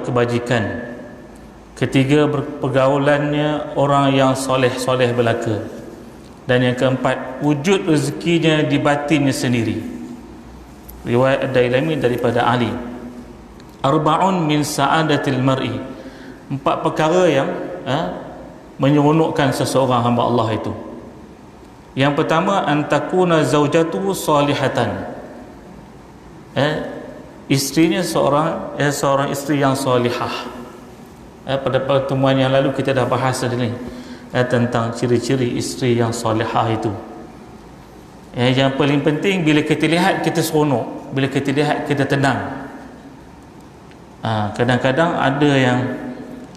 kebajikan. Ketiga, pergaulannya orang yang soleh-soleh belaka. Dan yang keempat, wujud rezekinya di batinnya sendiri. Riwayat Ad-Dailami daripada Ali. Arba'un min sa'adatil mar'i. 4 perkara yang menyeronokkan seseorang hamba Allah itu. Yang pertama, antakuna zaujatuhu salihatan. Isterinya seorang isteri yang salihah. Pada pertemuan yang lalu kita dah bahas ni tentang ciri-ciri isteri yang salihah itu. Yang paling penting, bila kita lihat kita seronok, bila kita lihat kita tenang. Kadang-kadang ada yang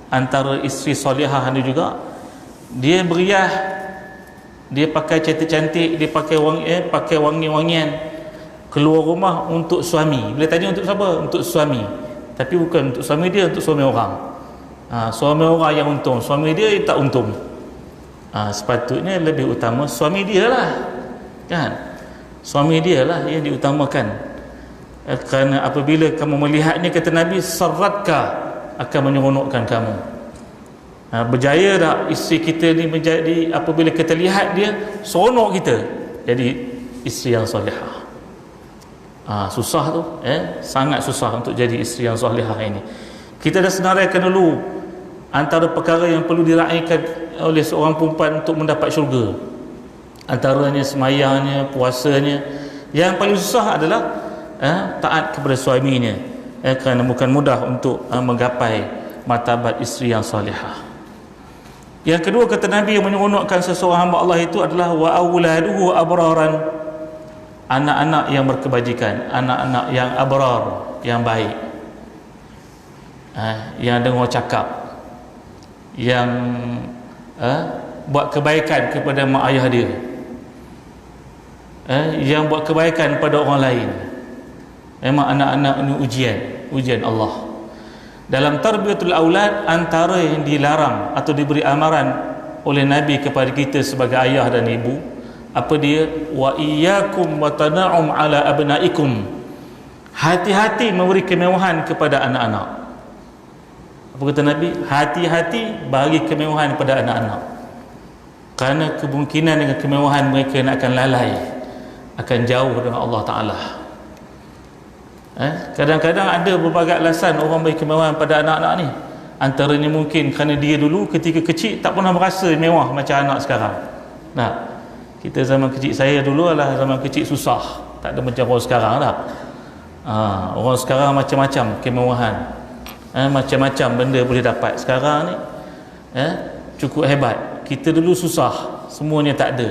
antara isteri salihah ni juga, dia beriah, dia pakai cantik-cantik, dia pakai wangi-wangian, keluar rumah untuk suami. Bila tanya untuk siapa? Untuk suami. Tapi bukan untuk suami dia, untuk suami orang. Suami orang yang untung, suami dia tak untung. Sepatutnya lebih utama suami dia lah, kan? Suami dia lah yang diutamakan. Kerana apabila kamu melihatnya, kata Nabi, sarratka, akan menyeronokkan kamu. Berjaya tak isteri kita ni menjadi, apabila kita lihat dia, seronok kita jadi isteri yang solehah. Susah tu, sangat susah untuk jadi isteri yang solehah ini. Kita dah senaraikan dulu antara perkara yang perlu diraihkan oleh seorang perempuan untuk mendapat syurga. Antaranya semayangnya, puasanya. Yang paling susah adalah taat kepada suaminya, kerana bukan mudah untuk menggapai martabat isteri yang salihah. Yang kedua, kata Nabi, yang menyeronokkan seseorang hamba Allah itu adalah wa auladuhu abraran. Anak-anak yang berkebajikan, anak-anak yang abrar, yang baik, yang dengar cakap, yang buat kebaikan kepada mak ayah dia, yang buat kebaikan pada orang lain. Memang anak-anak ini ujian Allah. Dalam tarbiyatul aulad, antara yang dilarang atau diberi amaran oleh Nabi kepada kita sebagai ayah dan ibu, apa dia? Wa iyyakum wa tana'um ala abnaikum. Hati-hati memberi kemewahan kepada anak-anak. Apa kata Nabi? Hati-hati bagi kemewahan kepada anak-anak, kerana kemungkinan dengan kemewahan mereka akan lalai, akan jauh dengan Allah Ta'ala. Kadang-kadang ada berbagai alasan orang bagi kemewahan pada anak-anak ni. Antaranya mungkin kerana dia dulu ketika kecil tak pernah merasa mewah macam anak sekarang. Kita zaman kecil, saya dulu adalah zaman kecil susah, tak ada macam orang sekarang dah. Orang sekarang macam-macam kemewahan, macam-macam benda boleh dapat sekarang ni, cukup hebat. Kita dulu susah, semuanya tak ada.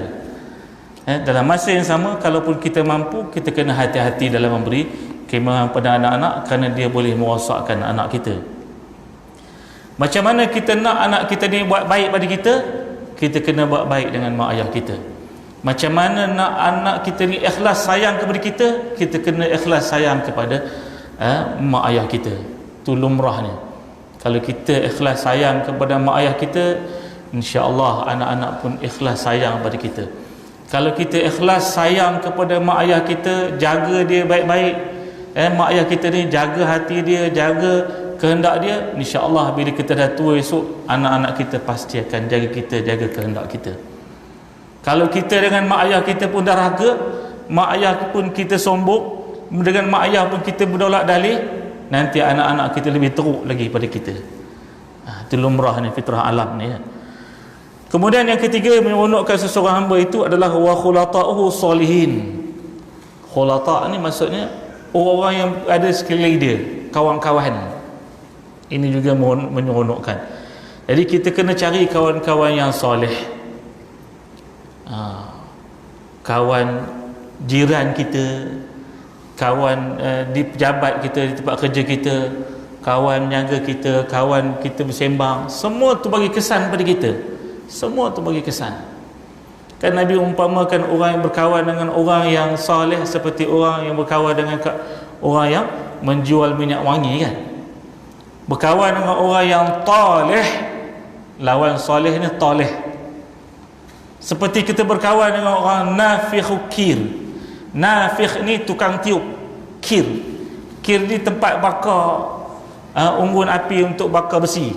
Dalam masa yang sama, kalaupun kita mampu, kita kena hati-hati dalam memberi kemewahan pada anak-anak, kerana dia boleh merosakkan anak kita. Macam mana kita nak anak kita ni buat baik pada kita? Kita kena buat baik dengan mak ayah kita. Macam mana nak anak kita ni ikhlas sayang kepada kita? Kita kena ikhlas sayang kepada mak ayah kita. Itu lumrahnya. Kalau kita ikhlas sayang kepada mak ayah kita, insya-Allah anak-anak pun ikhlas sayang kepada kita. Kalau kita ikhlas sayang kepada mak ayah kita, jaga dia baik-baik, mak ayah kita ni jaga hati dia, jaga kehendak dia, insya-Allah bila kita dah tua esok, anak-anak kita pasti akan jaga kita, jaga kehendak kita. Kalau kita dengan mak ayah kita pun dah raga, mak ayah pun kita sombong, dengan mak ayah pun kita berdaulat dalih, nanti anak-anak kita lebih teruk lagi pada kita. Itu lumrah ni, fitrah alam ni. Kemudian yang ketiga, menyeronokkan seseorang hamba itu adalah wa khulata'uhu salihin. Khulata' ni maksudnya orang-orang yang ada sekeliling dia, kawan-kawan. Ini juga menyeronokkan. Jadi kita kena cari kawan-kawan yang soleh. Kawan jiran kita, kawan di pejabat kita, di tempat kerja kita, kawan jaga kita, kawan kita bersembang, semua tu bagi kesan pada kita. Semua tu bagi kesan. Kan Nabi umpamakan orang yang berkawan dengan orang yang soleh seperti orang yang berkawan dengan orang yang menjual minyak wangi, kan. Berkawan dengan orang yang taleh, lawan soleh ni taleh. Seperti kita berkawan dengan orang nafikhu kir. Nafikh ni tukang tiup. Kir ni tempat bakar unggun api untuk bakar besi.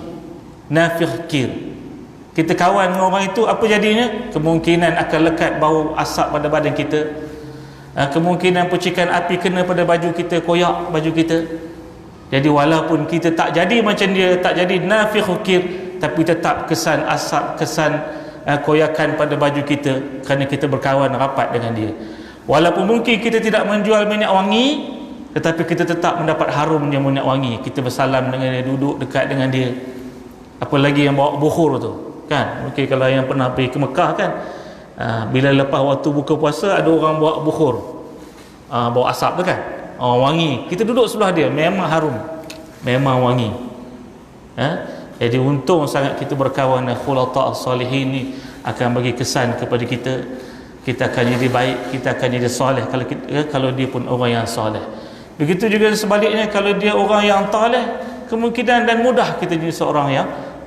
Nafikh kir. Kita kawan dengan orang itu, apa jadinya? Kemungkinan akan lekat bau asap pada badan kita. Kemungkinan percikan api kena pada baju kita, koyak baju kita. Jadi walaupun kita tak jadi macam dia, tak jadi nafikh kir, tapi tetap kesan asap, kesan koyakan pada baju kita kerana kita berkawan rapat dengan dia. Walaupun mungkin kita tidak menjual minyak wangi, tetapi kita tetap mendapat harumnya minyak wangi. Kita bersalam dengan dia, duduk dekat dengan dia. Apalagi yang bawa bukhur tu, kan? Mungkin kalau yang pernah pergi ke Mekah, kan, bila lepas waktu buka puasa ada orang bawa bukhur, bawa asap tu, kan, wangi. Kita duduk sebelah dia, memang harum, memang wangi. Jadi untung sangat kita berkawan dengan khulata' as-salihin ni, akan bagi kesan kepada kita. Kita akan jadi baik, kita akan jadi soleh kalau dia pun orang yang soleh. Begitu juga sebaliknya, kalau dia orang yang taleh, kemungkinan dan mudah kita jadi seorang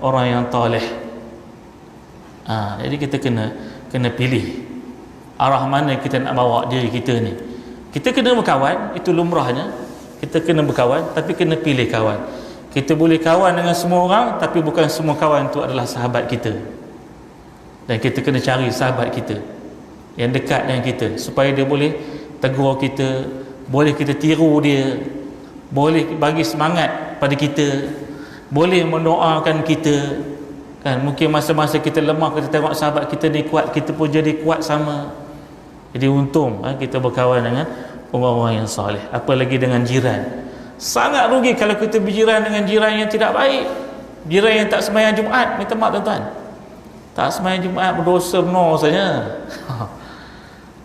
yang taleh. Jadi kita kena pilih arah mana kita nak bawa diri kita ni. Kita kena berkawan, itu lumrahnya. Kita kena berkawan, tapi kena pilih kawan. Kita boleh kawan dengan semua orang, tapi bukan semua kawan itu adalah sahabat kita. Dan kita kena cari sahabat kita yang dekat dengan kita, supaya dia boleh tegur kita, boleh kita tiru dia, boleh bagi semangat pada kita, boleh mendoakan kita, kan. Mungkin masa-masa kita lemah, kita tengok sahabat kita ni kuat, kita pun jadi kuat sama. Jadi untung kita berkawan dengan orang-orang yang soleh. Apalagi dengan jiran. Sangat rugi kalau kita berjiran dengan jiran yang tidak baik, jiran yang tak sembahyang Jumaat. Minta maaf tuan-tuan, tak sembahyang Jumaat, berdosa benar saja.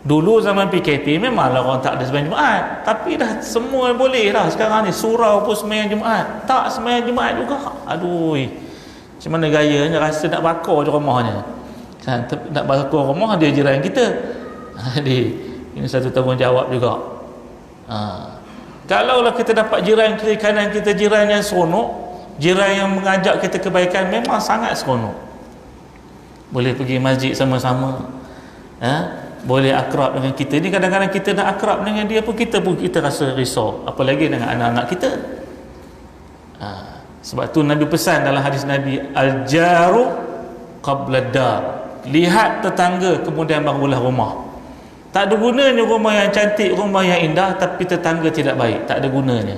Dulu zaman PKP memanglah orang tak ada sembahyang Jumaat, tapi dah semua boleh dah sekarang ni. Surau pun sembahyang Jumaat, tak sembahyang Jumaat juga. Aduh, macam mana gayanya, rasa nak bakar je rumahnya, kan? Nak bakar rumah dia jiran kita. Jadi ini satu tanggungjawab juga. Kalaulah kita dapat jiran kiri kanan kita, jiran yang seronok, jiran yang mengajak kita kebaikan, memang sangat seronok. Boleh pergi masjid sama-sama, boleh akrab dengan kita. Ni kadang-kadang kita nak akrab dengan dia pun kita rasa risau, apalagi dengan anak-anak kita. Sebab tu Nabi pesan dalam hadis Nabi, al-jaru qabla dar. Lihat tetangga kemudian bangunlah rumah. Tak ada gunanya rumah yang cantik, rumah yang indah, tapi tetangga tidak baik, tak ada gunanya.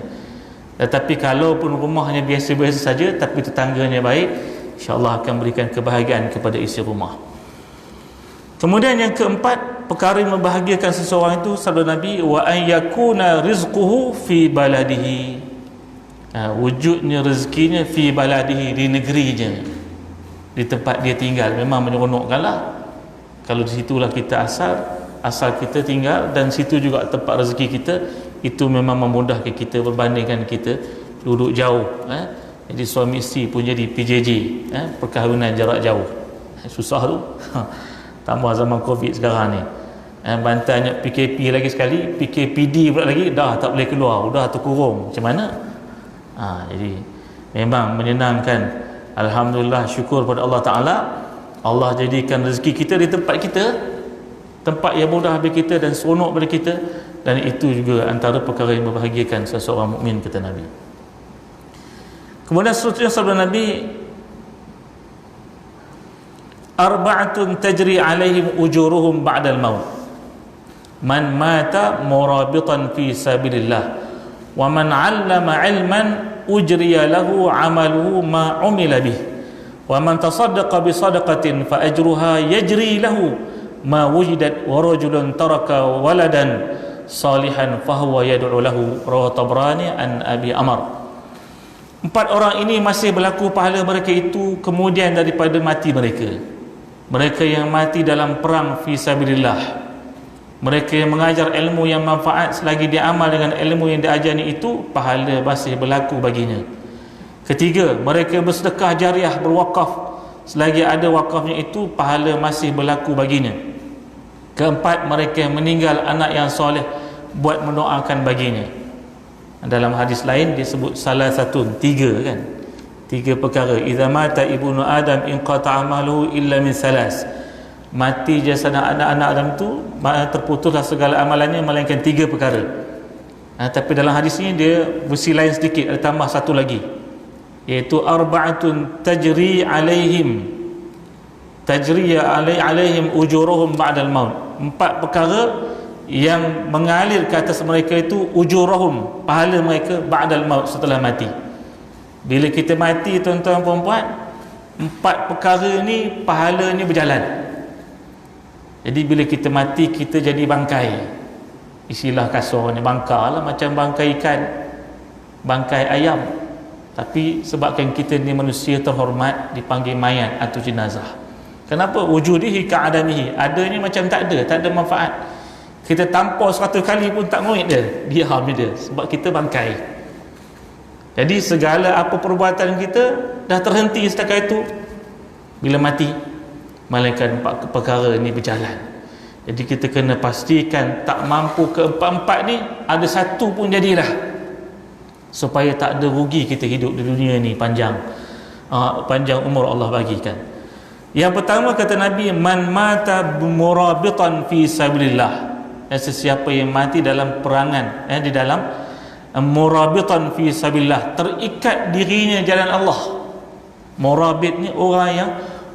Tetapi kalau pun rumahnya biasa-biasa saja, tapi tetangganya baik, insya-Allah akan berikan kebahagiaan kepada isi rumah. Kemudian yang keempat, perkara yang membahagiakan seseorang itu, sabda Nabi, wa an yakuna rizquhu fi baladihi. Wujudnya rezekinya fi baladihi, di negerinya, di tempat dia tinggal. Memang menyeronokkanlah kalau di situlah kita asal kita tinggal, dan situ juga tempat rezeki kita. Itu memang memudahkan kita berbandingkan kita duduk jauh. Jadi suami isteri pun jadi PJJ, perkahwinan jarak jauh. Susah tu. Tambah zaman Covid sekarang ni, bantalnya PKP lagi sekali, PKPD pula lagi, dah tak boleh keluar, dah terkurung. Macam mana? Jadi memang menyenangkan. Alhamdulillah, syukur pada Allah Ta'ala, Allah jadikan rezeki kita di tempat kita, tempat yang mudah bagi kita dan seronok bagi kita. Dan itu juga antara perkara yang membahagiakan seseorang mukmin, kata Nabi. Kemudian seterusnya sabda Nabi, arba'atun tajri alaihim ujuruhum ba'dal maut, man mata murabitan fi sabilillah, wa man 'allama 'ilman ujriya lahu 'amaluhu ma 'umila bih, wa man tasaddaqa bi sadaqatin fa ajruha yajri lahu ma wujidat, wa rajulun taraka waladan salihan fa huwa yad'u lahu, rawahu Tabrani an Abi Amr. Empat orang ini masih berlaku pahala mereka itu kemudian daripada mati mereka. Mereka yang mati dalam perang fi sabilillah, mereka yang mengajar ilmu yang manfaat, selagi dia amal dengan ilmu yang diajarnya itu, pahala masih berlaku baginya. Ketiga, mereka bersedekah jariah, berwakaf, selagi ada wakafnya itu, pahala masih berlaku baginya. Keempat, mereka yang meninggal anak yang soleh buat mendoakan baginya. Dalam hadis lain disebut salah satu, tiga, kan, tiga perkara. Idza mata ibnu adam inqata amaluhu illa min salas. Mati jasad anak-anak Adam tu, terputuslah segala amalannya melainkan tiga perkara. Tapi dalam hadis ini dia versi lain sedikit, ada tambah satu lagi. iaitu arba'atun alaihim ujuruhum ba'dal maut. 4 perkara yang mengalir ke atas mereka itu ujuruhum, pahala mereka ba'dal maut, setelah mati. Bila kita mati, tuan-tuan perempuan, 4 perkara ni pahala ni berjalan. Jadi bila kita mati, kita jadi bangkai, istilah kasarnya bangkai lah, macam bangkai ikan, bangkai ayam. Tapi sebabkan kita ni manusia terhormat, dipanggil mayat atau jenazah. Kenapa? Wujudihi ka'adamihi, adanya macam tak ada manfaat. Kita tampar 100 kali pun tak ngoit dia, diam dia, sebab kita bangkai. Jadi segala apa perbuatan kita dah terhenti setakat itu bila mati. Malaikat 4 perkara ni berjalan. Jadi kita kena pastikan tak mampu ke 4-4 ni, ada satu pun jadilah, supaya tak ada rugi kita hidup di dunia ni panjang. Panjang umur Allah bagikan. Yang pertama kata Nabi, man mata murabitan fi sabilillah, sesiapa yang mati dalam perangan, di dalam murabitan fi sabilillah, terikat dirinya jalan Allah. Murabit ni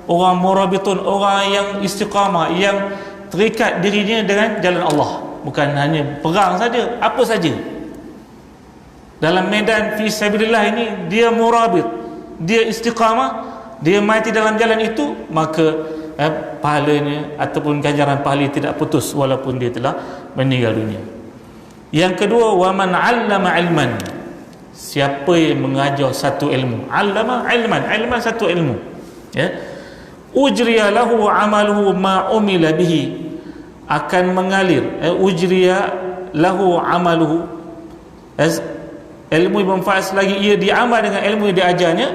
orang murabitun, orang yang istiqamah, yang terikat dirinya dengan jalan Allah, bukan hanya perang saja, apa saja dalam medan fi sabilillah ini dia murabit, dia istiqamah, dia mati dalam jalan itu, maka pahalanya ataupun ganjaran pahala tidak putus walaupun dia telah meninggal dunia. Yang kedua, wa man 'allama 'ilman, siapa yang mengajar satu ilmu, 'allama 'ilman, 'ilman satu ilmu, ya, ujriya lahu 'amaluhu ma umila bihi, akan mengalir, ujriya lahu 'amaluhu, ilmu yang bermanfaat selagi ia diamal dengan ilmu yang diajarnya,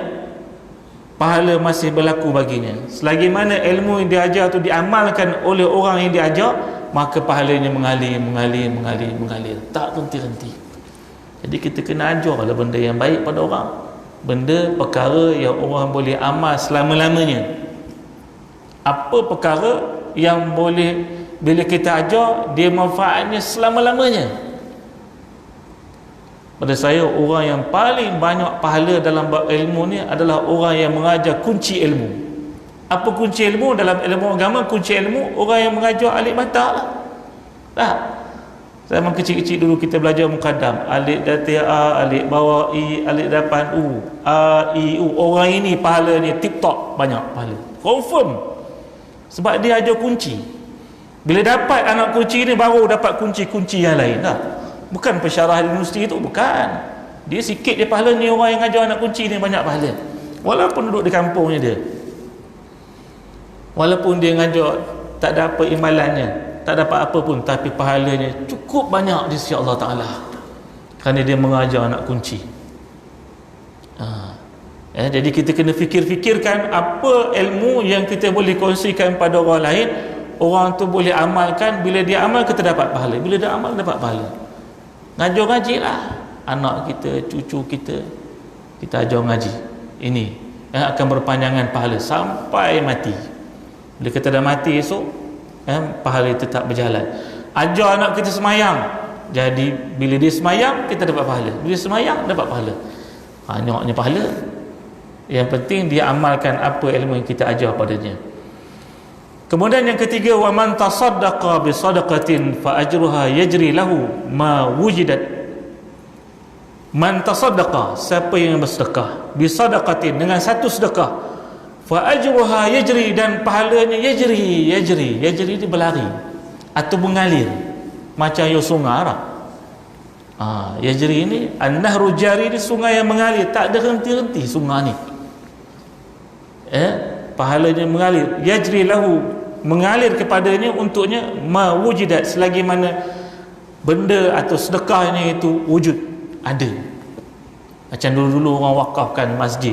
pahala masih berlaku baginya. Selagi mana ilmu yang diajar itu diamalkan oleh orang yang diajar, maka pahalanya mengalir, tak henti-henti. Jadi kita kena ajarlah benda yang baik pada orang, benda perkara yang orang boleh amal selama-lamanya. Apa perkara yang boleh bila kita ajar dia manfaatnya selama-lamanya? Pada saya, orang yang paling banyak pahala dalam bab ilmu ni adalah orang yang mengajar kunci ilmu. Apa kunci ilmu? Dalam ilmu agama, kunci ilmu orang yang mengajar alif batak lah. Tak? Zaman kecil-kecil dulu kita belajar muqaddam, alif datar a, alif bawah i, alif depan u, a, i, u. Orang ini pahala ni tip top, banyak pahala, confirm, sebab dia ajar kunci. Bila dapat anak kunci ni, baru dapat kunci-kunci yang lain. Tak? Bukan pensyarah universiti itu, bukan. Dia sikit dia pahala ni, orang yang ajar anak kunci ni banyak pahala, walaupun duduk di kampungnya dia, walaupun dia ngajar tak ada apa imbalannya, tak dapat apa pun, tapi pahalanya cukup banyak di sisi Allah Ta'ala, kerana dia mengajar anak kunci. Jadi kita kena fikir-fikirkan apa ilmu yang kita boleh kongsikan pada orang lain, orang tu boleh amalkan. Bila dia amal, kita dapat pahala. Bila dia amal, dapat pahala. Ngaji lah anak kita, cucu kita, kita ajar ngaji. Ini yang akan berpanjangan pahala sampai mati. Bila kita dah mati esok, pahala itu tetap berjalan. Ajar anak kita semayang, jadi bila dia semayang, kita dapat pahala. Bila semayang, dapat pahala. Banyaknya pahala. Yang penting dia amalkan apa ilmu yang kita ajar padanya. Kemudian yang ketiga, wa man tasaddaqa bi sadaqatin fa ajruha yajri lahu ma wujidat. Man tasaddaqa, siapa yang bersedekah, bi sadaqatin, dengan satu sedekah, fa ajruha yajri, dan pahalanya yajri itu berlari atau mengalir macam air sungai lah. Yajri ini an-nahru jari, ini sungai yang mengalir, tak ada henti-henti sungai ni. Pahalanya mengalir, yajri lahu, mengalir kepadanya, untuknya, ma wujidat, selagi mana benda atau sedekahnya itu wujud, ada. Macam dulu-dulu orang wakafkan masjid,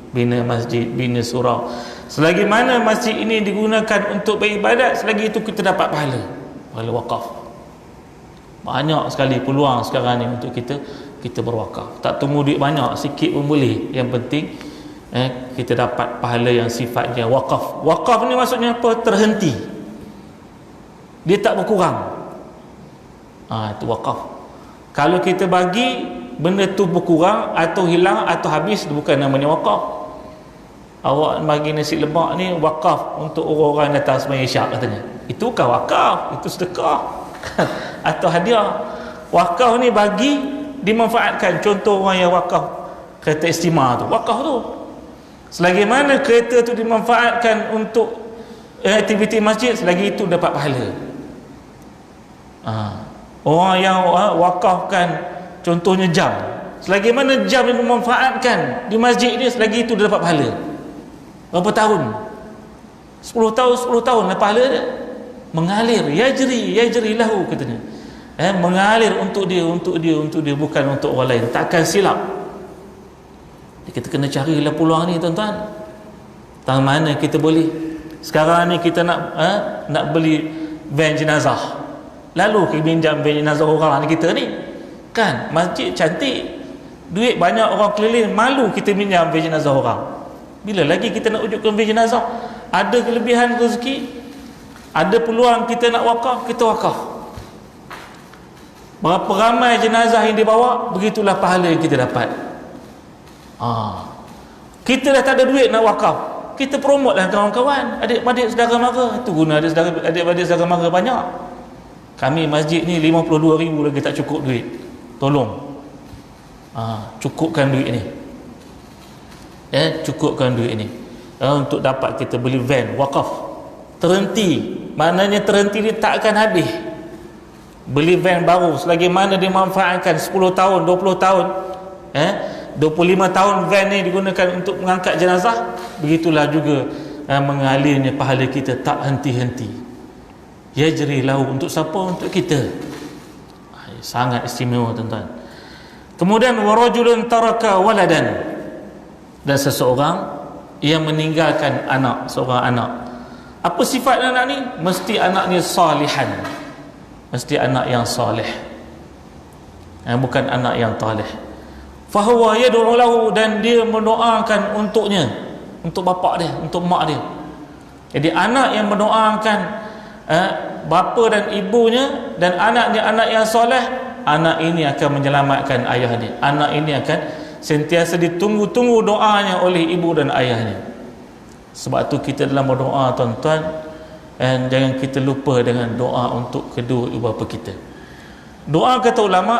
bina masjid, bina surau, selagi mana masjid ini digunakan untuk beribadat, selagi itu kita dapat pahala wakaf. Banyak sekali peluang sekarang ni untuk kita berwakaf. Tak tunggu duit banyak, sikit pun boleh, yang penting kita dapat pahala yang sifatnya wakaf. Wakaf ni maksudnya apa? Terhenti, dia tak berkurang. Itu wakaf. Kalau kita bagi benda tu berkurang atau hilang atau habis, bukan namanya wakaf. Awak bagi nasi lemak ni wakaf untuk orang-orang yang datang sembahyang Isyak katanya, itu bukan wakaf, itu sedekah atau hadiah. Wakaf ni bagi dimanfaatkan. Contoh orang yang wakaf kereta istimah tu, wakaf tu, selagi mana kereta tu dimanfaatkan untuk aktiviti masjid, selagi itu dapat pahala. Orang yang wakafkan contohnya jam, selagi mana jam yang dimanfaatkan di masjid dia, selagi itu dia dapat pahala. Berapa tahun? 10 tahun, 10 tahun lah pahala dia mengalir. Yajri lahu katanya, mengalir untuk dia, bukan untuk orang lain. Takkan silap. Kita kena carilah peluang ni tuan-tuan. Tang mana kita boleh. Sekarang ni kita nak beli van jenazah, lalu kita pinjam van jenazah orang ni kita ni kan, masjid cantik, duit banyak, orang keliling, malu kita pinjam van jenazah orang. Bila lagi kita nak wujudkan van jenazah? Ada kelebihan rezeki, ada peluang kita nak wakaf, kita wakaf. Berapa ramai jenazah yang dibawa, begitulah pahala yang kita dapat. Kita dah tak ada duit nak wakaf, kita promote lah kawan-kawan, adik-adik saudara mara. Itu guna adik-adik saudara mara banyak. Kami masjid ni 52,000 lagi tak cukup duit. Tolong cukupkan duit ni, cukupkan duit ni untuk dapat kita beli van wakaf. Terhenti, maknanya terhenti ni tak akan habis. Beli van baru, selagi mana dimanfaatkan 10 tahun, 20 tahun, 25 tahun van ni digunakan untuk mengangkat jenazah, begitulah juga mengalirnya pahala kita tak henti-henti. Yajri lahu, untuk siapa? Untuk kita. Sangat istimewa tuan-tuan. Kemudian warajulun taraka waladan, dan seseorang yang meninggalkan anak, seorang anak. Apa sifat anak ni? Mesti anak ni salihan, mesti anak yang soleh, bukan anak yang taleh. Fahuwa yad'u lahu, dan dia mendoakan untuknya, untuk bapak dia, untuk mak dia. Jadi anak yang mendoakan bapa dan ibunya, dan anaknya anak yang soleh, anak ini akan menyelamatkan ayah dia. Anak ini akan sentiasa ditunggu-tunggu doanya oleh ibu dan ayahnya. Sebab tu kita dalam berdoa tuan-tuan, jangan kita lupa dengan doa untuk kedua ibu bapa kita. Doa, kata ulama,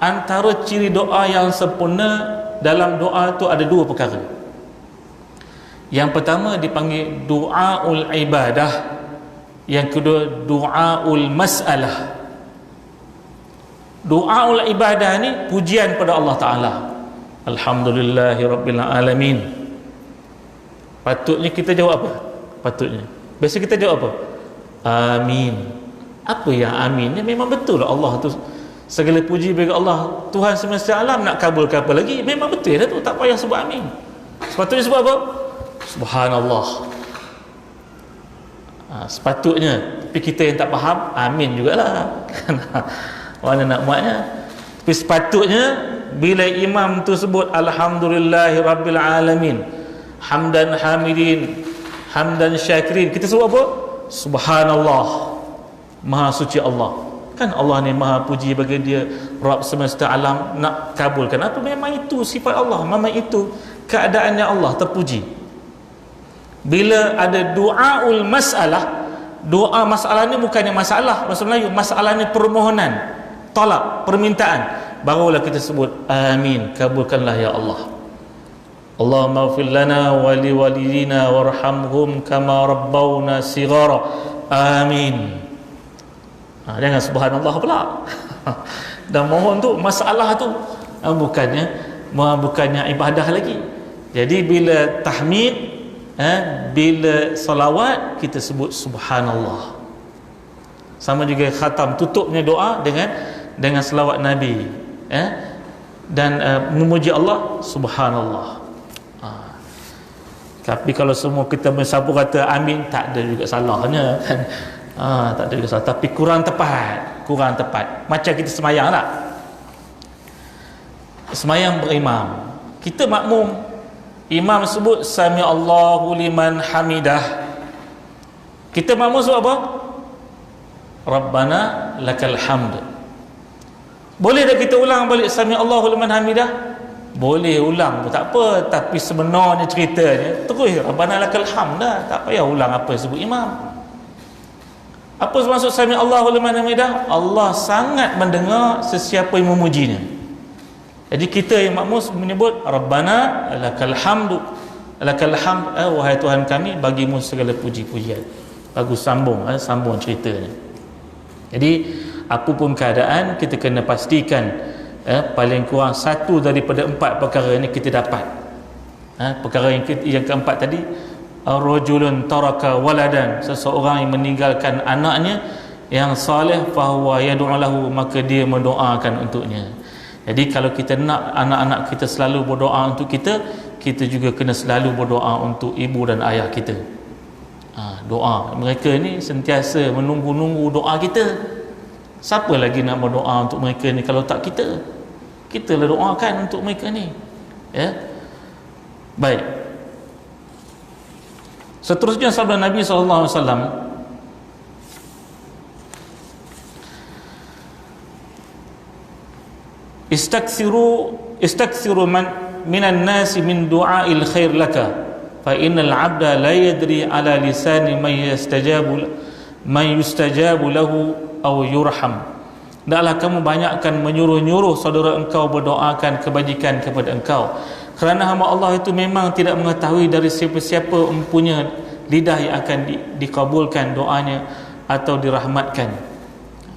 antara ciri doa yang sempurna dalam doa tu ada dua perkara. Yang pertama dipanggil doaul ibadah, yang kedua doaul masalah. Doaul ibadah ni pujian pada Allah Ta'ala, alhamdulillahirabbil alamin. Patutnya kita jawab apa? Patutnya biasa kita jawab apa? Amin. Apa yang amin? Ya, memang betul lah Allah tu, segala puji bagi Allah, Tuhan semesta alam. Nak kabulkan apa lagi? Memang betul dah tu, tak payah sebut amin. Sepatutnya sebut apa? Subhanallah. Sepatutnya. Tapi kita yang tak faham, amin jugalah. Mana nak buatnya? Tapi sepatutnya bila imam tu sebut alhamdulillahirabbil alamin, hamdan hamidin, hamdan syakirin, kita sebut apa? Subhanallah, maha suci Allah. Kan Allah ni maha puji bagi dia, Rabb semesta alam. Nak kabulkan apa? Memang itu sifat Allah, memang itu keadaannya Allah, terpuji. Bila ada doaul masalah, doa masalah ni bukannya masalah bahasa Melayu, masalah ni permohonan, talab, permintaan, barulah kita sebut amin, kabulkanlah ya Allah. Allahumma ighfir lana wa li walidina warhamhum kama rabbawna sighara, amin. Jangan subhanallah pula. Dan mohon tu masalah tu bukannya ibadah lagi. Jadi bila tahmid, bila salawat, kita sebut subhanallah. Sama juga khatam, tutupnya doa dengan salawat Nabi, dan memuji Allah, subhanallah. Tapi kalau semua kita mensapu kata amin, tak ada juga salahnya kan. Tak ada juga salah, tapi kurang tepat. Macam kita semayang tak? Semayang berimam, kita makmum, imam sebut sami Allahu liman hamidah, kita makmum sebut apa? Rabbana lakal hamd. Boleh tak kita ulang balik sami Allahu liman hamidah? Boleh ulang pun tak apa, tapi sebenarnya ceritanya terus rabbana lakal hamd dah, tak payah ulang apa sebut imam. Apa maksud sami Allahu liman hamidah? Allah sangat mendengar sesiapa yang memujinya. Jadi kita yang makmum menyebut rabbana lakal hamdu, lakal hamd, wahai Tuhan kami, bagimu segala puji-pujian. Bagus sambung, sambung ceritanya. Jadi apapun keadaan, kita kena pastikan paling kurang satu daripada 4 perkara ini kita dapat. Perkara yang keempat tadi, rajulun taraka waladan, seseorang yang meninggalkan anaknya yang salih, fahuwa yad'u lahu, maka dia mendoakan untuknya. Jadi kalau kita nak anak-anak kita selalu berdoa untuk kita, kita juga kena selalu berdoa untuk ibu dan ayah kita. Doa mereka ni sentiasa menunggu-nunggu doa kita. Siapa lagi nak berdoa untuk mereka ni kalau tak kita? Kita lah doakan untuk mereka ni. Ya. Baik. Seterusnya sabda Nabi sallallahu alaihi wasallam, istaksiru minan nasi min du'ail khair laka fa innal 'abda la yadri ala lisani man yustajabu lahu aw yurham. Hendaklah kamu banyakkan menyuruh-nyuruh saudara engkau berdoakan kebajikan kepada engkau, kerana hamba Allah itu memang tidak mengetahui dari siapa-siapa mempunyai lidah yang akan dikabulkan doanya atau dirahmatkan.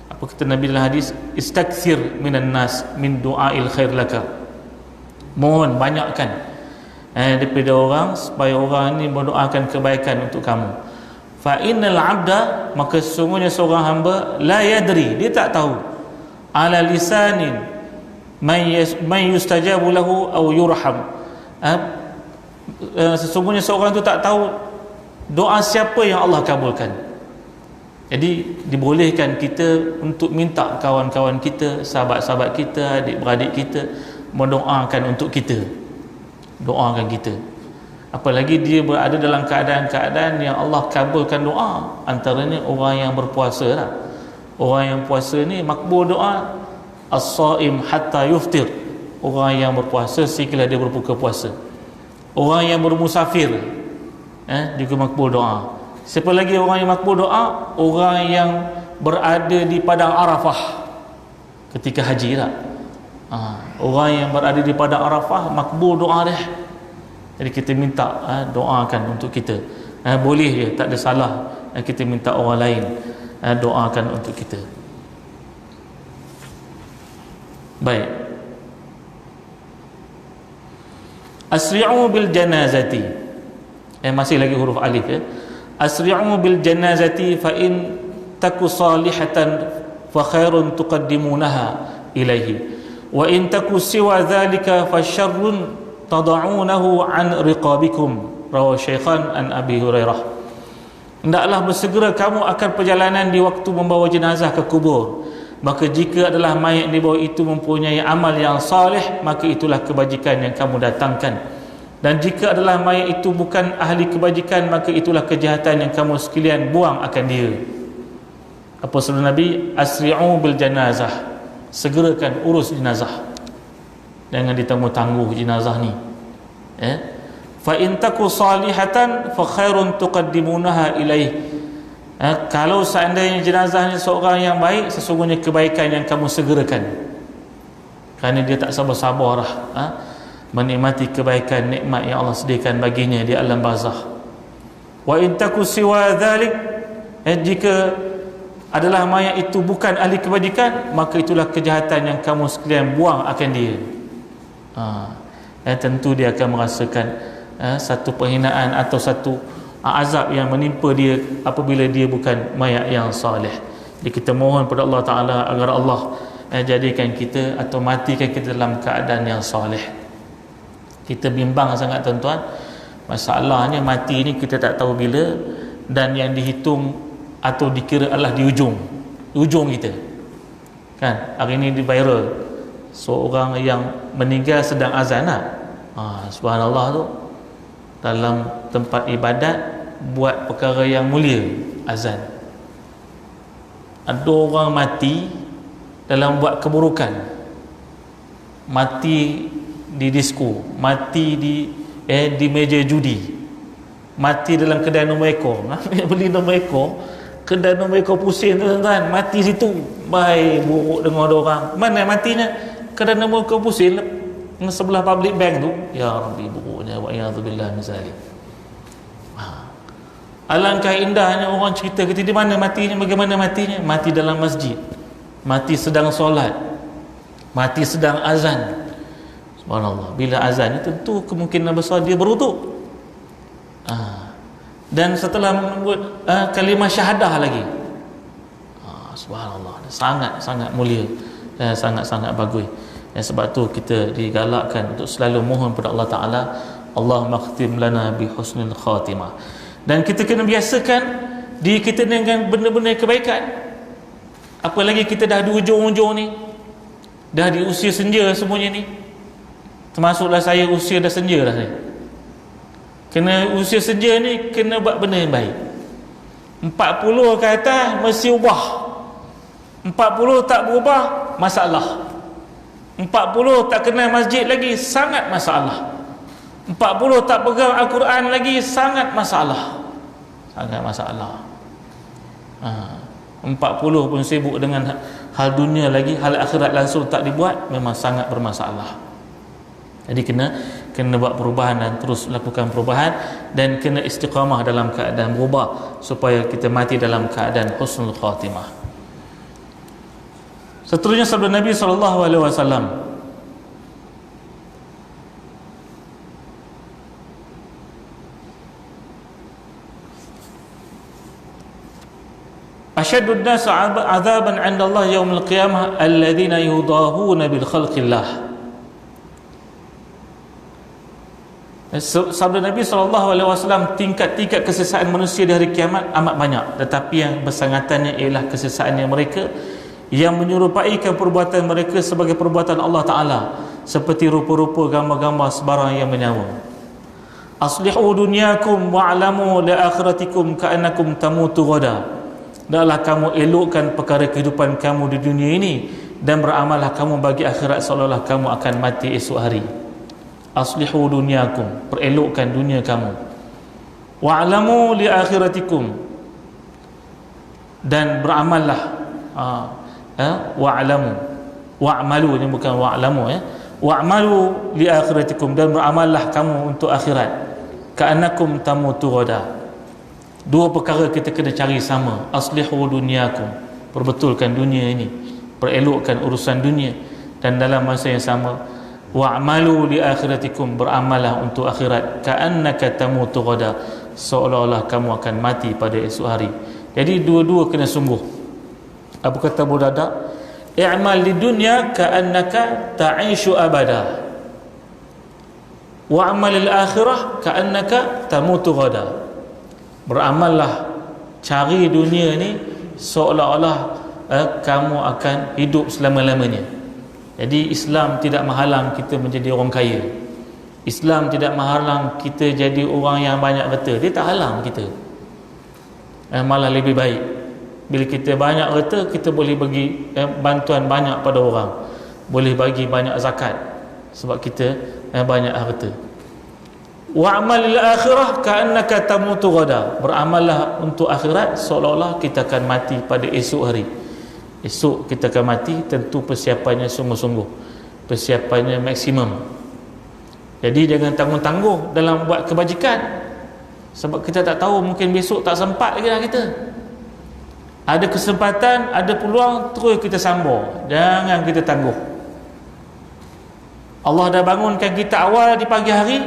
Apa kata Nabi dalam hadis, istakthir minan nas min du'ail khair laka, mohon banyakkan daripada orang supaya orang ini berdoakan kebaikan untuk kamu. Fa innal 'abda, maka sesungguhnya seorang hamba, la yadri, dia tak tahu, ala lisanin man yustajabu lahu aw yurham, sesungguhnya seorang itu tak tahu doa siapa yang Allah kabulkan. Jadi dibolehkan kita untuk minta kawan-kawan kita, sahabat-sahabat kita, adik-beradik kita mendoakan untuk kita, doakan kita. Apalagi dia berada dalam keadaan-keadaan yang Allah kabulkan doa. Antaranya orang yang berpuasa lah. Orang yang puasa ni makbul doa. As-saim hatta yuftir, orang yang berpuasa sehingga dia berbuka puasa. Orang yang bermusafir juga makbul doa. Siapa lagi orang yang makbul doa? Orang yang berada di padang Arafah ketika haji lah. Orang yang berada di padang Arafah makbul doa dia. Jadi kita minta doakan untuk kita. Boleh je, tak ada salah kita minta orang lain doakan untuk kita. Baik. Asri'u bil janazati, masih lagi huruf alif ya. Asri'u bil janazati fa in taku salihatan fa khairun tuqaddimunaha ilaihi wa in taku siwa dhalika fa syarrun tada'unahu an riqabikum. Rawahu Syaikhan an Abi Hurairah. Hendaklah bersegera kamu akan perjalanan di waktu membawa jenazah ke kubur. Maka jika adalah mayat di bawah itu mempunyai amal yang salih, maka itulah kebajikan yang kamu datangkan. Dan jika adalah mayat itu bukan ahli kebajikan, maka itulah kejahatan yang kamu sekalian buang akan dia. Apa sabda Nabi? Asri'u bil janazah, segerakan urus jenazah, jangan ditangguh-tangguh jenazah ni. Fa in taku salihatan fa khairun tuqaddimunaha ilaih. Kalau seandainya jenazahnya seorang yang baik, sesungguhnya kebaikan yang kamu segerakan, kerana dia tak sabar-sabar menikmati kebaikan nikmat yang Allah sediakan baginya di alam barzakh. Wa in taku siwa dhalik, jika adalah mayat itu bukan ahli kebajikan, maka itulah kejahatan yang kamu sekalian buang akan dia. Tentu dia akan merasakan satu penghinaan atau satu azab yang menimpa dia apabila dia bukan mayat yang salih. Jadi kita mohon pada Allah Ta'ala agar Allah jadikan kita atau matikan kita dalam keadaan yang salih. Kita bimbang sangat tuan-tuan, masalahnya mati ni kita tak tahu bila, dan yang dihitung atau dikira adalah di ujung kita kan. Hari ni di viral seorang yang meninggal sedang azan subhanallah tu, dalam tempat ibadat buat perkara yang mulia, azan. Ada orang mati dalam buat keburukan, mati di disko, mati di meja judi, mati dalam kedai nombor ekor. Beli nombor ekor, kedai nombor ekor pusing tuan-tuan, mati situ. Baik buruk dengan orang. Mana matinya? Kedai nombor ekor pusing sebelah public bank tu. Ya Rabbi, buruknya, wa a'udzubillah min zalik. Alangkah indahnya orang cerita kita di mana matinya, bagaimana matinya? Mati dalam masjid, mati sedang solat, mati sedang azan. Subhanallah, bila azan itu tentu kemungkinan besar dia berwuduk. Dan setelah menyebut kalimah syahadah lagi, subhanallah, sangat mulia dan sangat bagus. Sebab tu kita digalakkan untuk selalu mohon pada Allah Ta'ala, Allahumma khtim lana bi husnil khatimah. Dan kita kena biasakan diri kita dengan benda-benda kebaikan. Apalagi kita dah di ujung-ujung ni, dah di usia senja semuanya ni. Termasuklah saya usia dah senja dah saya. Kena usia senja ni kena buat benda yang baik. 40 ke atas mesti ubah. 40 tak berubah, masalah. 40 tak kenal masjid lagi, sangat masalah. 40 tak pegang Al-Quran lagi, sangat masalah. Sangat masalah. 40 pun sibuk dengan hal dunia lagi, hal akhirat langsung tak dibuat, memang sangat bermasalah. Jadi kena buat perubahan dan terus lakukan perubahan, dan kena istiqamah dalam keadaan berubah supaya kita mati dalam keadaan husnul khatimah. Seterusnya sabda Nabi SAW, Asyaddun nas 'adzaban 'inda Allah yaumil qiyamah alladzina yudahuna bil khalqillah. Sabda Nabi SAW, tingkat-tingkat kesesaan manusia di hari kiamat amat banyak, tetapi yang bersangatannya ialah kesesaannya mereka yang menyerupaikan perbuatan mereka sebagai perbuatan Allah Ta'ala, seperti rupa-rupa gambar-gambar sebarang yang menyawa. Aslihu dunyakum wa'alamu la akhiratikum ka'annakum tamutu ghada. Dahlah kamu elokkan perkara kehidupan kamu di dunia ini, dan beramallah kamu bagi akhirat seolah-olah kamu akan mati esok hari. Aslihu dunyakum, perelokkan dunia kamu. Wa'lamu li akhiratikum, dan beramallah. Wa'lamu, wa'malu, ini bukan wa'lamu ya. Wa'malu li akhiratikum, dan beramallah kamu untuk akhirat. Ka'annakum tamutu ghada. Dua perkara kita kena cari sama. Aslihu dunyakum, perbetulkan dunia ini, perelokkan urusan dunia, dan dalam masa yang sama wa'malu li akhiratikum, beramallah untuk akhirat. Ka'annaka tamutu ghada, seolah-olah kamu akan mati pada esok hari. Jadi dua-dua kena sungguh. Apa kata Abu Darda? I'mal di dunya ka'annaka ta'ishu abada, wa'mal lil akhirah ka'annaka tamutu ghada. Beramallah, cari dunia ni seolah-olah kamu akan hidup selama-lamanya. Jadi Islam tidak menghalang kita menjadi orang kaya. Islam tidak menghalang kita jadi orang yang banyak harta. Dia tak halang kita. Malah lebih baik. Bila kita banyak harta, kita boleh bagi bantuan banyak pada orang. Boleh bagi banyak zakat sebab kita banyak harta. Wa'mal lil akhirah ka'annaka tamutu ghada. Beramallah untuk akhirat seolah-olah kita akan mati pada esok hari. Esok kita akan mati, tentu persiapannya sungguh-sungguh, persiapannya maksimum. Jadi jangan tangguh-tangguh dalam buat kebajikan, sebab kita tak tahu, mungkin besok tak sempat lagi dah kita. Ada kesempatan, ada peluang, terus kita sambung. Jangan kita tangguh. Allah dah bangunkan kita awal di pagi hari,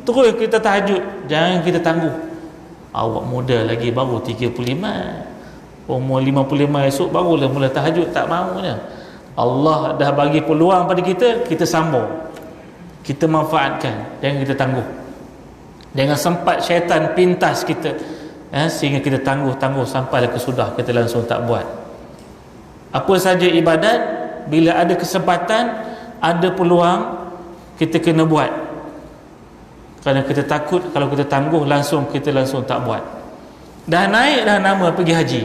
terus kita tahajud. Jangan kita tangguh. Awak muda lagi, baru 35, umur 55 esok barulah mula tahajud, tak mahunya. Allah dah bagi peluang pada kita, kita sambung, kita manfaatkan. Jangan kita tangguh. Jangan sempat syaitan pintas kita sehingga kita tangguh sampai ke sudah kita langsung tak buat. Apa saja ibadat, bila ada kesempatan, ada peluang, kita kena buat. Kerana kita takut kalau kita tangguh kita langsung tak buat. Dah naik dah nama pergi haji,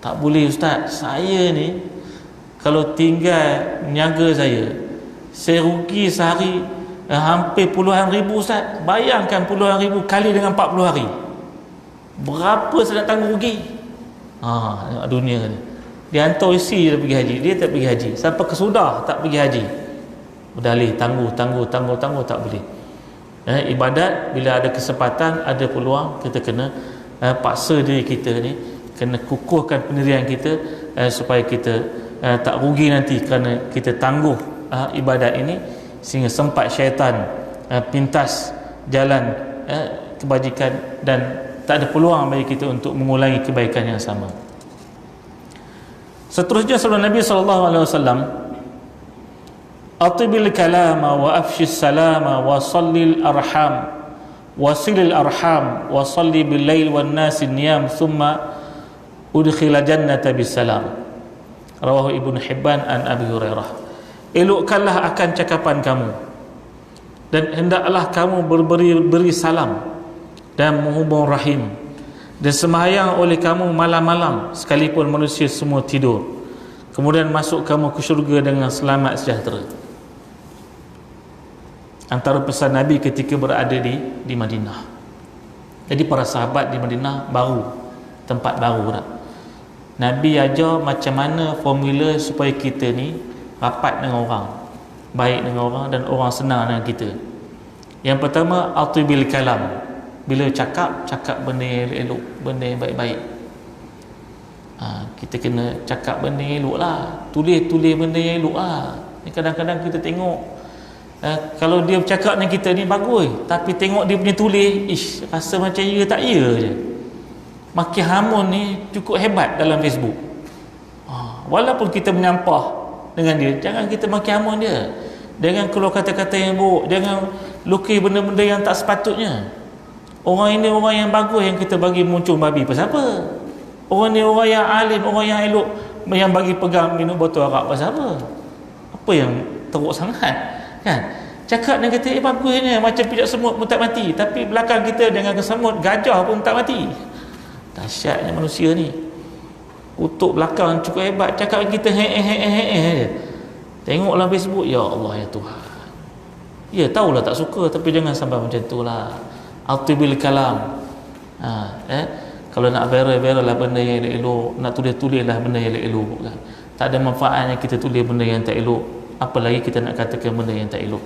tak boleh ustaz, saya ni kalau tinggal niaga saya rugi sehari hampir puluhan ribu Ustaz. Bayangkan puluhan ribu kali dengan 40 hari, berapa saya nak tanggung rugi? Tengok dunia ni, dia hantar isi dia pergi haji, dia tak pergi haji, sampai ke Sudah tak pergi haji, berdalih tangguh tak boleh. Ibadat bila ada kesempatan, ada peluang, kita kena paksa diri kita ni, kena kukuhkan pendirian kita supaya kita tak rugi nanti kerana kita tangguh ibadat ini, sehingga sempat syaitan pintas jalan kebajikan dan tak ada peluang bagi kita untuk mengulangi kebaikan yang sama. Seterusnya sabda Nabi SAW, atibil kalama wa afshis salama wa sallil arham wasilil arham wa salli bil lail wan nasi niyam thumma udkhila jannata bis salam. Rawahu Ibnu Hibban an Abi Hurairah. Elokkanlah akan cakapan kamu dan hendaklah kamu beri salam dan menghubung rahim, dan sembahyang oleh kamu malam-malam sekalipun manusia semua tidur, kemudian masuk kamu ke syurga dengan selamat sejahtera. Antara pesan Nabi ketika berada di Madinah. Jadi para sahabat di Madinah baru, tempat baru dah. Nabi ajar macam mana formula supaya kita ni rapat dengan orang, baik dengan orang, dan orang senang dengan kita. Yang pertama, atibil kalam. Bila cakap benda yang elok, benda yang baik-baik. Kita kena cakap benda yang elok lah, tulis benda yang elok lah. Kadang-kadang kita tengok kalau dia bercakap dengan kita ni bagus, tapi tengok dia punya tulis, rasa macam ya tak ya je. Maki hamun ni cukup hebat dalam Facebook. Walaupun kita menyampah dengan dia, jangan kita maki hamun dia. Jangan keluar kata-kata yang buruk, jangan lukis benda-benda yang tak sepatutnya. Orang ini orang yang bagus yang kita bagi muncul babi, pasal apa? Orang ni orang yang alim, orang yang elok, yang bagi pegang minum botol arak, pasal apa? Apa yang teruk sangat, kan? Cakap dengan kata bagus ni, macam pijak semut pun tak mati, tapi belakang kita dengan kesemut gajah pun tak mati. Dahsyatnya manusia ni. Kutuk belakang cukup hebat, cakap dengan kita tengoklah Facebook, ya Allah ya Tuhan. Ya tahulah tak suka, tapi jangan sampai macam itulah. Atibil kalam. Kalau nak viral lah benda yang elok, nak tulis lah benda yang elok kan. Tak ada manfaatnya kita tulis benda yang tak elok, apalagi kita nak katakan benda yang tak elok.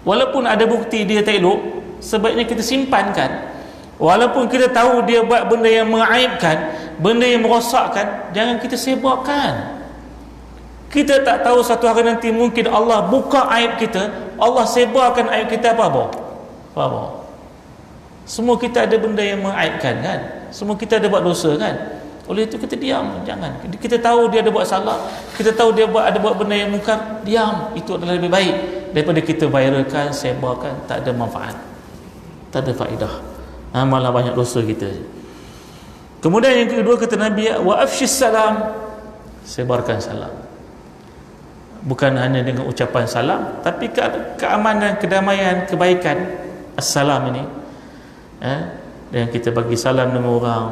Walaupun ada bukti dia tak elok, sebaiknya kita simpankan. Walaupun kita tahu dia buat benda yang mengaibkan, benda yang merosakkan, jangan kita sebarkan. Kita tak tahu satu hari nanti mungkin Allah buka aib kita, Allah sebarkan aib kita apa? Semua kita ada benda yang mengaibkan kan, semua kita ada buat dosa kan. Oleh itu kita diam, jangan. Kita tahu dia ada buat salah, kita tahu dia ada buat benda yang mungkar, diam. Itu adalah lebih baik daripada kita viralkan, sebarkan, tak ada manfaat, tak ada faedah, malah banyak dosa kita. Kemudian yang kedua kata Nabi, wa afshis salam, sebarkan salam. Bukan hanya dengan ucapan salam, tapi keamanan, kedamaian, kebaikan. Assalam ini, dan kita bagi salam dengan orang,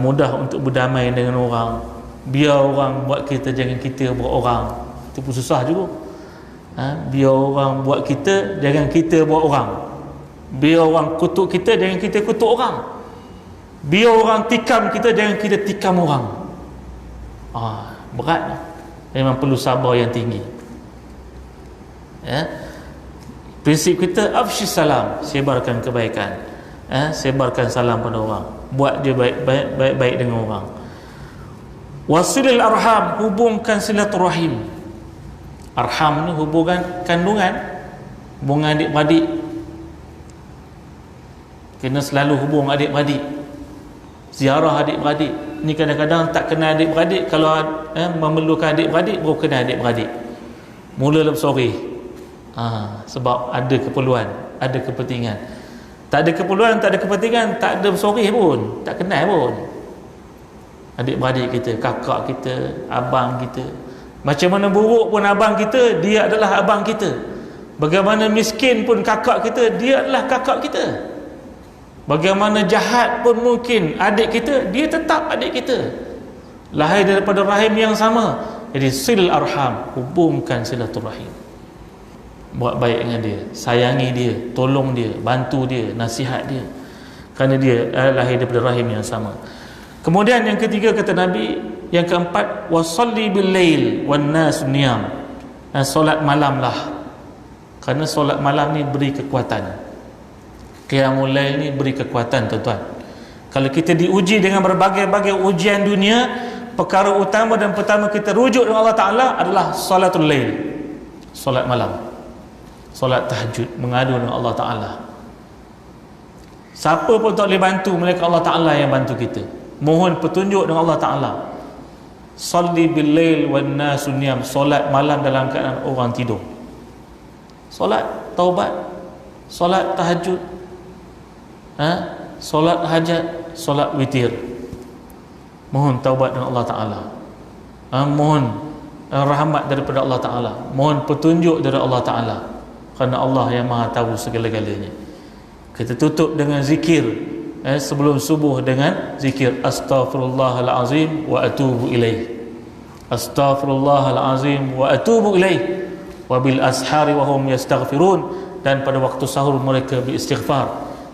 mudah untuk berdamai dengan orang. Biar orang buat kita, jangan kita buat orang. Itu pun susah juga. Biar orang buat kita, jangan kita buat orang. Biar orang kutuk kita, jangan kita kutuk orang. Biar orang tikam kita, jangan kita tikam orang. Berat. Memang perlu sabar yang tinggi. Prinsip kita afshis salam, sebarkan kebaikan, sebarkan salam pada orang, buat dia baik dengan orang. Wasilil arham, hubungkan silaturahim. Arham ni hubungan kandungan, hubungan adik-beradik. Kena selalu hubung adik-beradik, ziarah adik-beradik. Ni kadang-kadang tak kena adik-beradik, kalau memerlukan adik-beradik baru kena adik-beradik. Mula lepas sore, sebab ada keperluan, ada kepentingan. Tak ada keperluan, tak ada kepentingan, tak ada sore pun, tak kenal pun. Adik-beradik kita, kakak kita, abang kita. Macam mana buruk pun abang kita, dia adalah abang kita. Bagaimana miskin pun kakak kita, dia adalah kakak kita. Bagaimana jahat pun mungkin adik kita, dia tetap adik kita, lahir daripada rahim yang sama. Jadi sil arham, hubungkan silaturahim. buat baik dengan dia, sayangi dia, tolong dia, bantu dia, nasihat dia, kerana dia lahir daripada rahim yang sama. Kemudian yang ketiga kata Nabi, yang keempat, wasalli bil lail wan nas niyam, solat malam lah, kerana solat malam ni beri kekuatan. Qiyamul lail ni beri kekuatan tuan-tuan. Kalau kita diuji dengan berbagai-bagai ujian dunia, perkara utama dan pertama kita rujuk dengan Allah Ta'ala adalah salatul lail, solat malam, solat tahajud, mengadu dengan Allah Ta'ala. Siapa pun tak boleh bantu melainkan Allah Ta'ala yang bantu kita. Mohon petunjuk dengan Allah Ta'ala. Salli bil lail wan nasu niyam, solat malam dalam keadaan orang tidur, solat taubat, solat tahajud, solat hajat, solat witir. Mohon taubat dengan Allah Ta'ala, mohon rahmat daripada Allah Ta'ala, mohon petunjuk dari Allah Ta'ala, kerana Allah yang maha tahu segala-galanya. Kita tutup dengan zikir sebelum subuh, dengan zikir astaghfirullahalazim wa atubu ilaih, astaghfirullahalazim wa atubu ilaih, wa bil ashari wa hum yastaghfirun, dan pada waktu sahur mereka beristighfar.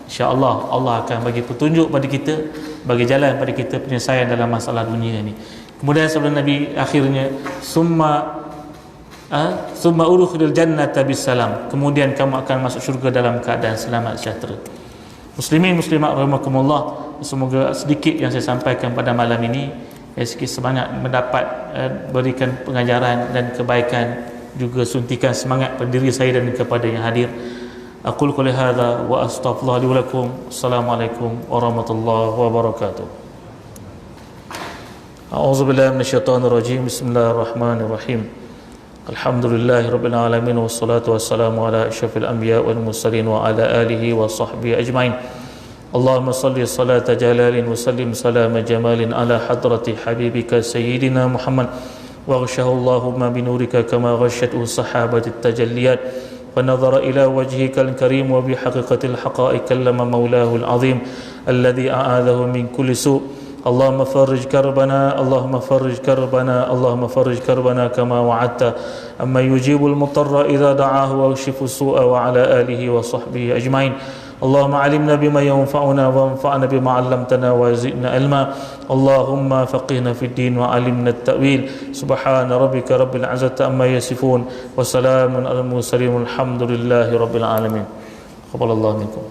InsyaAllah Allah akan bagi petunjuk pada kita, bagi jalan pada kita penyelesaian dalam masalah dunia ini. Kemudian sebelum Nabi akhirnya, summa udkhulil jannata bisalam, kemudian kamu akan masuk syurga dalam keadaan selamat sejahtera. Muslimin muslimat rahimakumullah, semoga sedikit yang saya sampaikan pada malam ini sikit sebanyak mendapat berikan pengajaran dan kebaikan, juga suntikan semangat pada diri saya dan kepada yang hadir. Aqul qouli hadza wa astaghfirullah li wa lakum. Assalamualaikum warahmatullahi wabarakatuh. A'udzubillahi minasyaitonir rajim. Bismillahirrahmanirrahim. Alhamdulillahirabbil alamin, wassalatu wassalamu ala asyrafil anbiya wal mursalin wa ala alihi wa sahbihi ajmain. Allahumma salli salata jalalin wa sallim salama jamalin ala hadrati habibika sayyidina Muhammad wa ghashahu Allahumma binurika kama ghashatu sahabati tajalliyat wa nadhara ila wajhika al-karim wa bihaqiqatil haqa'iq kallama maulahu al-azim alladhi a'adahu min kulli su'. Allahumma farrij karbana, Allahumma farrij karbana, Allahumma farrij karbana kama wa'adta amma yujibul mutarra idza da'ahu wa yakshifu su'a wa ala alihi wa sahbihi ajmain. Allahumma alimna bima yanfa'una wa anfa'na bima 'allamtana wa zidna ilma. Allahumma faqihna fid din wa alimna at-ta'wil. Subhana rabbika rabbil 'izzati amma yasifun wa salamun alal mursalin walhamdulillahi rabbil alamin. Taqabbalallahu minkum.